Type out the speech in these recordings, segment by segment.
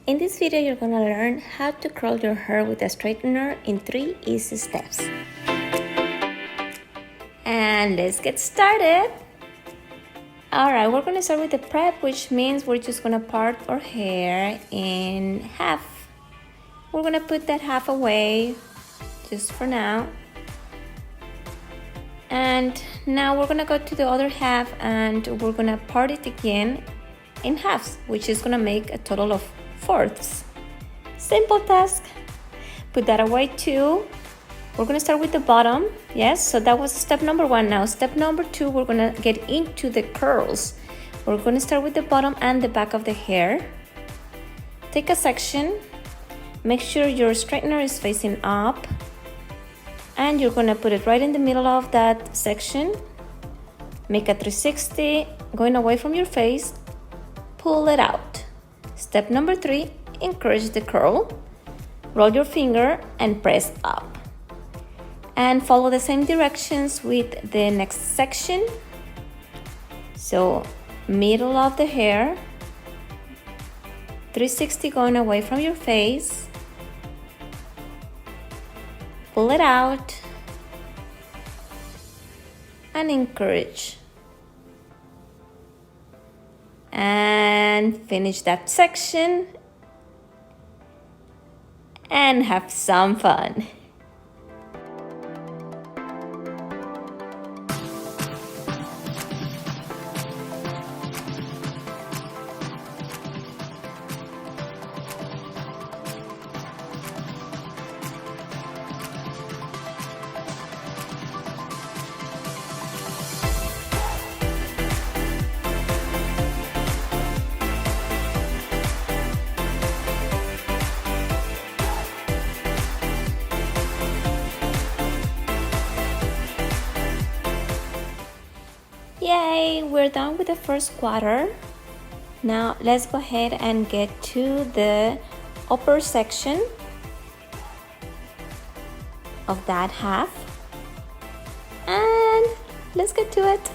In this video, you're gonna learn how to curl your hair with a straightener in 3 easy steps. And let's get started. Alright, we're gonna start with the prep, which means we're just gonna part our hair in half. We're gonna put that half away just for now. And now we're gonna go to the other half and we're gonna part it again in halves, which is gonna make a total of fourths. Simple task. Put that away too. We're gonna start with the bottom. Yes, so that was step number 1. Now step number 2, we're gonna get into the curls. We're gonna start with the bottom and the back of the hair. Take a section, make sure your straightener is facing up, and you're gonna put it right in the middle of that section. Make a 360 going away from your face. Pull it out. Step number 3, encourage the curl. Roll your finger and press up. And follow the same directions with the next section. So, middle of the hair, 360 going away from your face. Pull it out and encourage. And finish that section and have some fun. Yay, we're done with the first quarter. Now let's go ahead and get to the upper section of that half. And let's get to it.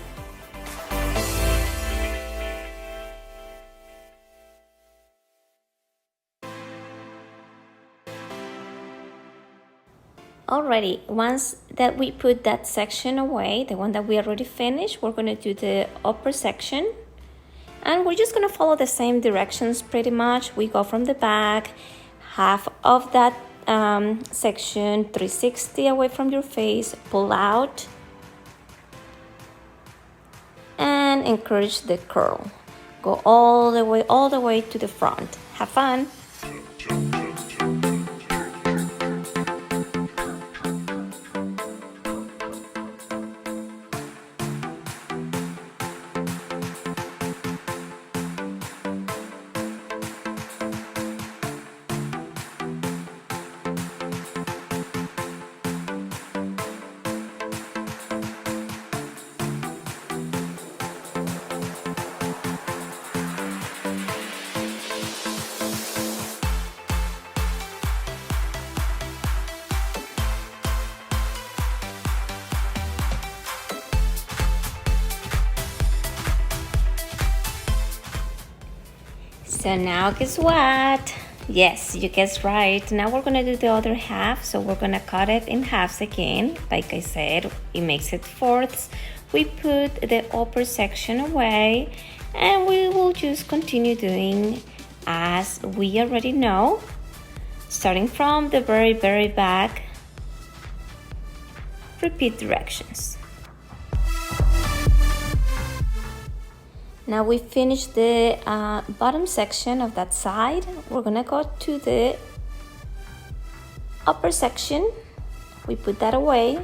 Alrighty, once that we put that section away, the one that we already finished, we're going to do the upper section. And we're just going to follow the same directions pretty much. We go from the back, half of that section, 360 away from your face, pull out, and encourage the curl. Go all the way to the front. Have fun! So now guess what? Yes, you guessed right. Now we're gonna do the other half. So we're gonna cut it in halves again. Like I said, it makes it fourths. We put the upper section away and we will just continue doing as we already know. Starting from the very back, repeat directions. Now we finished the bottom section of that side. We're gonna go to the upper section. We put that away.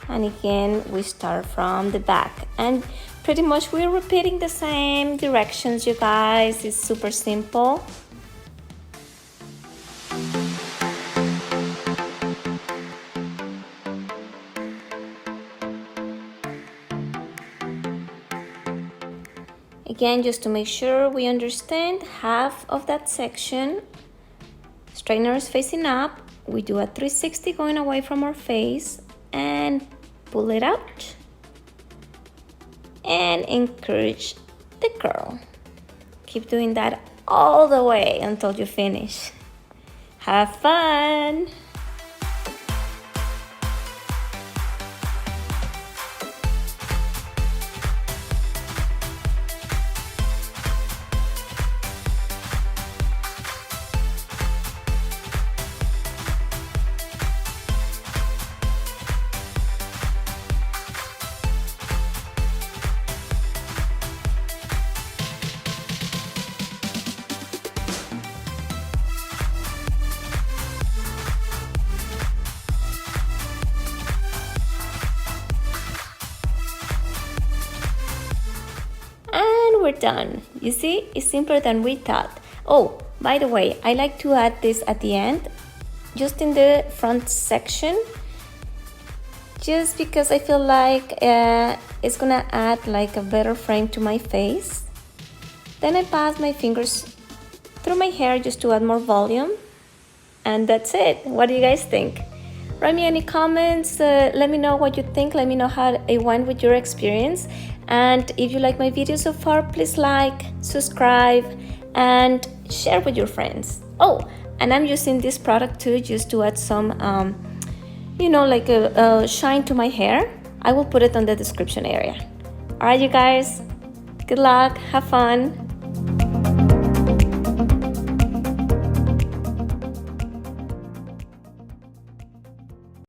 And again, we start from the back. And pretty much we're repeating the same directions, you guys. It's super simple. Again, just to make sure we understand, half of that section, straightener is facing up. We do a 360 going away from our face and pull it out and encourage the curl. Keep doing that all the way until you finish. Have fun! We're done. You see, it's simpler than we thought. Oh, by the way, I like to add this at the end, just in the front section, just because I feel like it's gonna add like a better frame to my face. Then I pass my fingers through my hair just to add more volume, and that's it. What do you guys think? Write me any comments, let me know what you think, let me know how it went with your experience. And if you like my video so far, please like, subscribe, and share with your friends. Oh, and I'm using this product too, just to add some, like a shine to my hair. I will put it on the description area. All right, you guys, good luck, have fun.